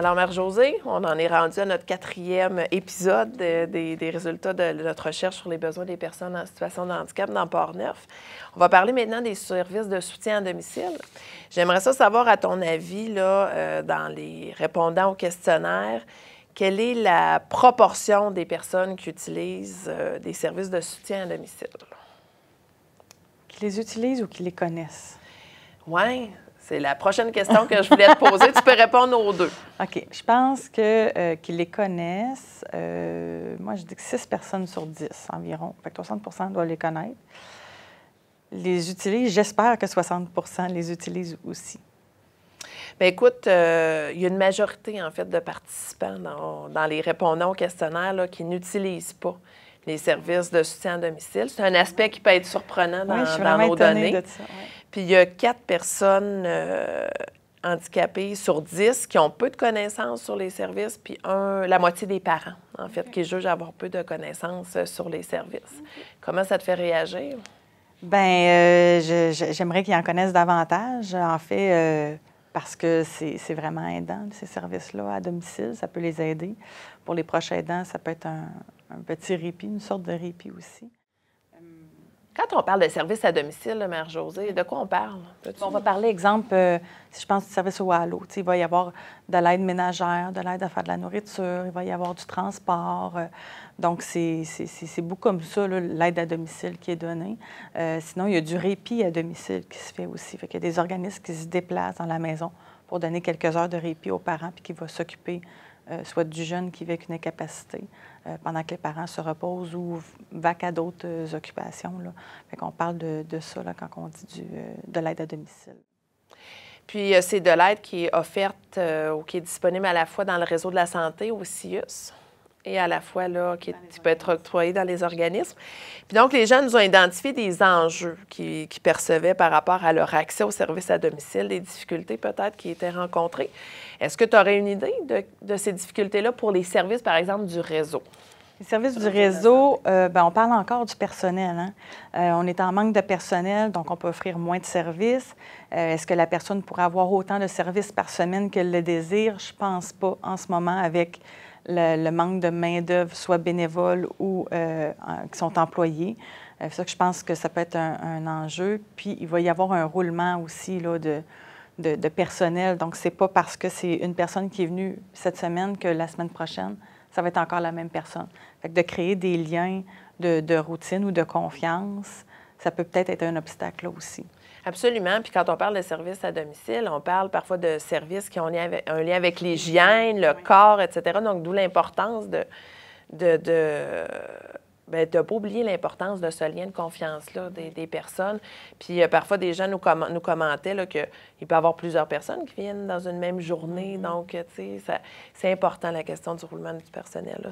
Alors, Mère-Josée, on en est rendu à notre 4e épisode des résultats de notre recherche sur les besoins des personnes en situation de handicap dans Port-Neuf. On va parler maintenant des services de soutien à domicile. J'aimerais ça savoir, à ton avis, là, dans les répondants au questionnaire, quelle est la proportion des personnes qui utilisent des services de soutien à domicile? Qui les utilisent ou qui les connaissent? Oui, c'est la prochaine question que je voulais te poser. Tu peux répondre aux deux. OK. Je pense que qu'ils les connaissent. Moi, je dis que 6 personnes sur 10 environ. Fait que 60 doivent les connaître. Les utilisent. J'espère que 60 les utilisent aussi. Bien, écoute, il y a une majorité, en fait, de participants dans les répondants au questionnaire là, qui n'utilisent pas les services de soutien à domicile. C'est un aspect qui peut être surprenant dans nos données. De ça, ouais. Puis, il y a 4 personnes handicapées sur 10 qui ont peu de connaissances sur les services, puis la moitié des parents, en fait, qui jugent avoir peu de connaissances sur les services. Comment ça te fait réagir? Bien, j'aimerais qu'ils en connaissent davantage. En fait, parce que c'est vraiment aidant, ces services-là à domicile. Ça peut les aider. Pour les proches aidants, ça peut être un petit répit, une sorte de répit aussi. Quand on parle de services à domicile, là, Mère-Josée, de quoi on parle? On va parler, exemple, si je pense du service au halo, il va y avoir de l'aide ménagère, de l'aide à faire de la nourriture, il va y avoir du transport. Donc, c'est beaucoup comme ça, l'aide à domicile qui est donnée. Sinon, il y a du répit à domicile qui se fait aussi. Fait qu'il y a des organismes qui se déplacent dans la maison pour donner quelques heures de répit aux parents puis qui vont s'occuper soit du jeune qui vit avec une incapacité pendant que les parents se reposent ou vaquent à d'autres occupations. Là. Fait qu'on parle de ça là, quand on dit de l'aide à domicile. Puis, c'est de l'aide qui est offerte ou qui est disponible à la fois dans le réseau de la santé, au CIUS, et à la fois là, qui peut être octroyé dans les organismes. Puis donc, les gens nous ont identifié des enjeux qu'ils percevaient par rapport à leur accès aux services à domicile, des difficultés peut-être qui étaient rencontrées. Est-ce que tu aurais une idée de ces difficultés-là pour les services, par exemple, du réseau? Les services du réseau, on parle encore du personnel. Hein? On est en manque de personnel, donc on peut offrir moins de services. Est-ce que la personne pourrait avoir autant de services par semaine qu'elle le désire? Je ne pense pas en ce moment avec le manque de main-d'œuvre, soit bénévole ou qui sont employés. C'est ça que je pense que ça peut être un enjeu. Puis, il va y avoir un roulement aussi là, de personnel. Donc, ce n'est pas parce que c'est une personne qui est venue cette semaine que la semaine prochaine, ça va être encore la même personne. Fait que de créer des liens de routine ou de confiance, ça peut peut-être être un obstacle là aussi. Absolument. Puis quand on parle de services à domicile, on parle parfois de services qui ont un lien avec l'hygiène, le corps, etc. Donc, d'où l'importance de ne pas oublier l'importance de ce lien de confiance-là des personnes. Puis parfois, des gens nous commentaient qu'il peut y avoir plusieurs personnes qui viennent dans une même journée. Donc, tu sais, c'est important, la question du roulement du personnel. Là.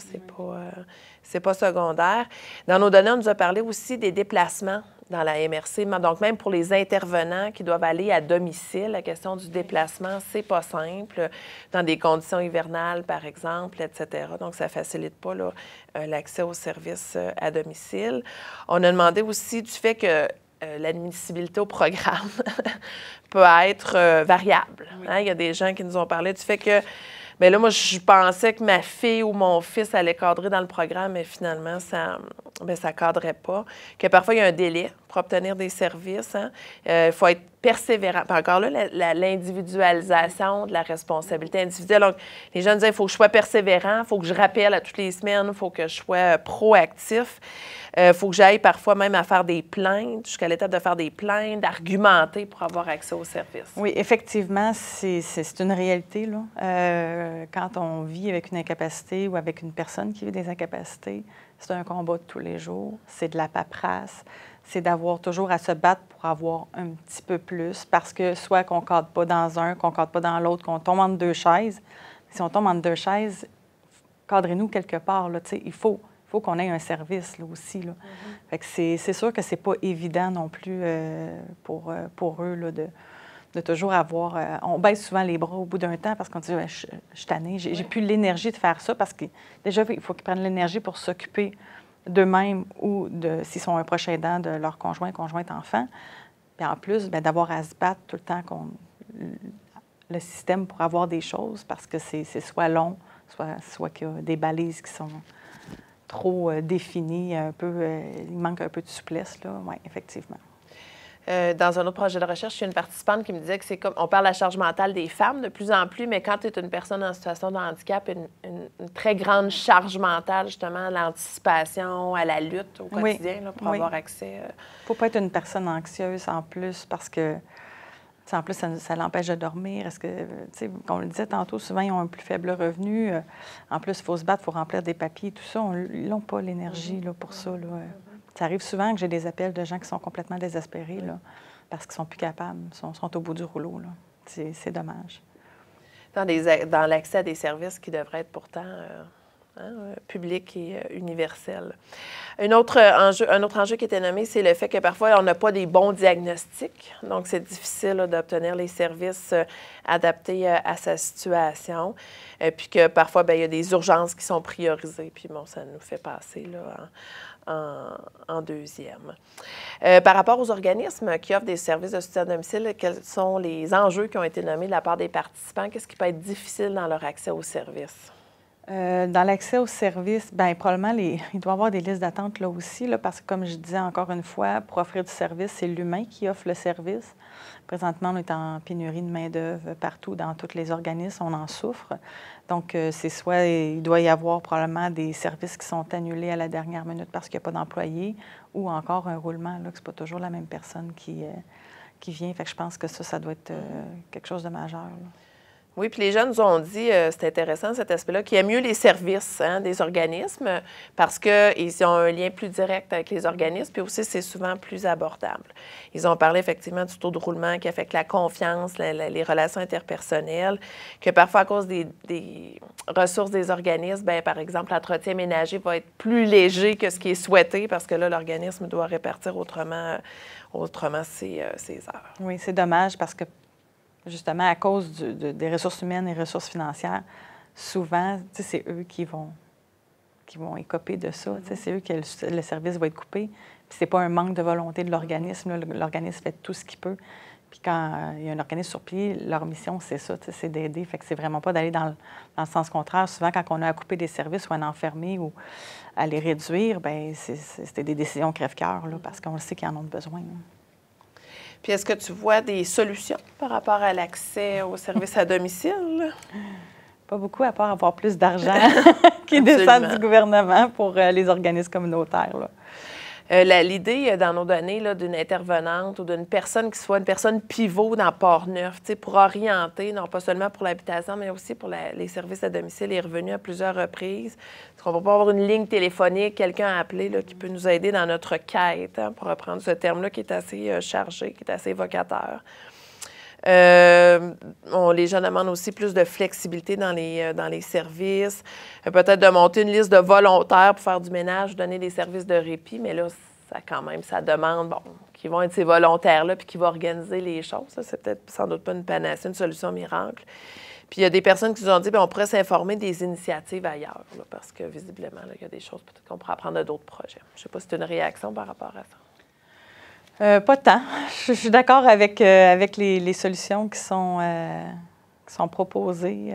C'est pas secondaire. Dans nos données, on nous a parlé aussi des déplacements dans la MRC. Donc, même pour les intervenants qui doivent aller à domicile, la question du déplacement, c'est pas simple, dans des conditions hivernales, par exemple, etc. Donc, ça ne facilite pas l'accès aux services à domicile. On a demandé aussi du fait que l'admissibilité au programme peut être variable. Oui. Hein? Il y a des gens qui nous ont parlé du fait que bien là, moi, je pensais que ma fille ou mon fils allait cadrer dans le programme, mais finalement, ça ne cadrait pas. Que parfois, il y a un délai pour obtenir des services. Hein? Il faut être persévérant. Puis encore là, l'individualisation de la responsabilité individuelle. Donc, les gens disaient, il faut que je sois persévérant, il faut que je rappelle à toutes les semaines, il faut que je sois proactif. Il faut que j'aille parfois même à faire des plaintes, jusqu'à l'étape de faire des plaintes, d'argumenter pour avoir accès aux services. Oui, effectivement, c'est une réalité. Là. Quand on vit avec une incapacité ou avec une personne qui vit des incapacités, c'est un combat de tous les jours. C'est de la paperasse. C'est d'avoir toujours à se battre pour avoir un petit peu plus, parce que soit qu'on ne cadre pas dans un, qu'on ne cadre pas dans l'autre, qu'on tombe entre deux chaises. Si on tombe entre deux chaises, cadrez-nous quelque part. Là, il faut qu'on ait un service là, aussi. Là. Fait que c'est sûr que c'est pas évident non plus pour eux là, de toujours avoir... on baisse souvent les bras au bout d'un temps parce qu'on dit je suis tannée, j'ai plus l'énergie de faire ça, parce que déjà, il faut qu'ils prennent l'énergie pour s'occuper d'eux-mêmes ou, s'ils sont un proche aidant, de leur conjointe, enfant. Puis en plus, bien, d'avoir à se battre tout le temps le système pour avoir des choses parce que c'est soit long, soit qu'il y a des balises qui sont trop définies, un peu, il manque un peu de souplesse, là. Oui, effectivement. Dans un autre projet de recherche, il y a une participante qui me disait que c'est comme, on parle de la charge mentale des femmes de plus en plus, mais quand tu es une personne en situation de handicap, une très grande charge mentale, justement, à l'anticipation, à la lutte au quotidien, là, pour avoir accès. Il ne faut pas être une personne anxieuse en plus parce que, en plus, ça l'empêche de dormir. Est-ce que, comme on le disait tantôt, souvent, ils ont un plus faible revenu. En plus, il faut se battre, il faut remplir des papiers, tout ça. Ils n'ont pas l'énergie là, pour ça. Là. Ça arrive souvent que j'ai des appels de gens qui sont complètement désespérés là, parce qu'ils ne sont plus capables, sont au bout du rouleau. C'est dommage. Dans l'accès à des services qui devraient être pourtant publics et universels. Un autre enjeu qui était nommé, c'est le fait que parfois, on n'a pas des bons diagnostics. Donc, c'est difficile là, d'obtenir les services adaptés à sa situation. Puis que parfois, bien, il y a des urgences qui sont priorisées. Puis bon, ça nous fait passer là, en deuxième. Par rapport aux organismes qui offrent des services de soutien à domicile, quels sont les enjeux qui ont été nommés de la part des participants? Qu'est-ce qui peut être difficile dans leur accès aux services? Dans l'accès aux services, bien, probablement, il doit y avoir des listes d'attente là aussi, là, parce que, comme je disais encore une fois, pour offrir du service, c'est l'humain qui offre le service. Présentement, on est en pénurie de main-d'œuvre partout, dans tous les organismes, on en souffre. Donc, c'est soit il doit y avoir probablement des services qui sont annulés à la dernière minute parce qu'il n'y a pas d'employés, ou encore un roulement, là, que ce n'est pas toujours la même personne qui vient. Fait que je pense que ça doit être quelque chose de majeur, là. Oui, puis les gens nous ont dit, c'est intéressant cet aspect-là, qu'il y a mieux les services des organismes parce qu'ils ont un lien plus direct avec les organismes, puis aussi c'est souvent plus abordable. Ils ont parlé effectivement du taux de roulement qui affecte la confiance, les relations interpersonnelles, que parfois à cause des ressources des organismes, bien, par exemple, l'entretien ménager va être plus léger que ce qui est souhaité parce que là, l'organisme doit répartir autrement ses heures. Oui, c'est dommage parce que justement, à cause des ressources humaines et ressources financières, souvent, c'est eux qui vont écoper de ça. C'est eux que le service va être coupé. Puis c'est pas un manque de volonté de l'organisme. L'organisme fait tout ce qu'il peut. Puis quand il y a un organisme sur pied, leur mission, c'est ça, c'est d'aider. Fait que c'est vraiment pas d'aller dans le sens contraire. Souvent, quand on a à couper des services ou à en enfermer ou à les réduire, bien, c'était des décisions crève-cœur, là, parce qu'on le sait qu'ils en ont besoin. Puis est-ce que tu vois des solutions par rapport à l'accès aux services à domicile? Pas beaucoup, à part avoir plus d'argent qui descend du gouvernement pour les organismes communautaires, là. L'idée dans nos données d'une intervenante ou d'une personne qui soit une personne pivot dans Port-Neuf, pour orienter, non pas seulement pour l'habitation, mais aussi pour les services à domicile, est revenue à plusieurs reprises. Est-ce qu'on va pas avoir une ligne téléphonique, quelqu'un à appeler là, qui peut nous aider dans notre quête, pour reprendre ce terme-là qui est assez chargé, qui est assez évocateur. Les gens demandent aussi plus de flexibilité dans les services, peut-être de monter une liste de volontaires pour faire du ménage, donner des services de répit, mais là, ça demande, qui vont être ces volontaires-là puis qui vont organiser les choses. Ça, c'est peut-être sans doute pas une panacée, une solution miracle. Puis il y a des personnes qui nous ont dit, bien, on pourrait s'informer des initiatives ailleurs, là, parce que visiblement, là, il y a des choses peut-être qu'on pourrait apprendre de d'autres projets. Je ne sais pas si c'est une réaction par rapport à ça. Pas tant. Je suis d'accord avec les solutions qui sont proposées.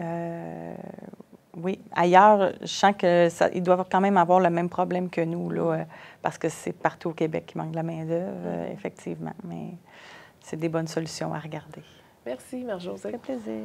Oui. Ailleurs, je sens qu'ils doivent quand même avoir le même problème que nous, là, parce que c'est partout au Québec qu'il manque de la main-d'œuvre, effectivement. Mais c'est des bonnes solutions à regarder. Merci, Marie-Josée. Ça fait plaisir.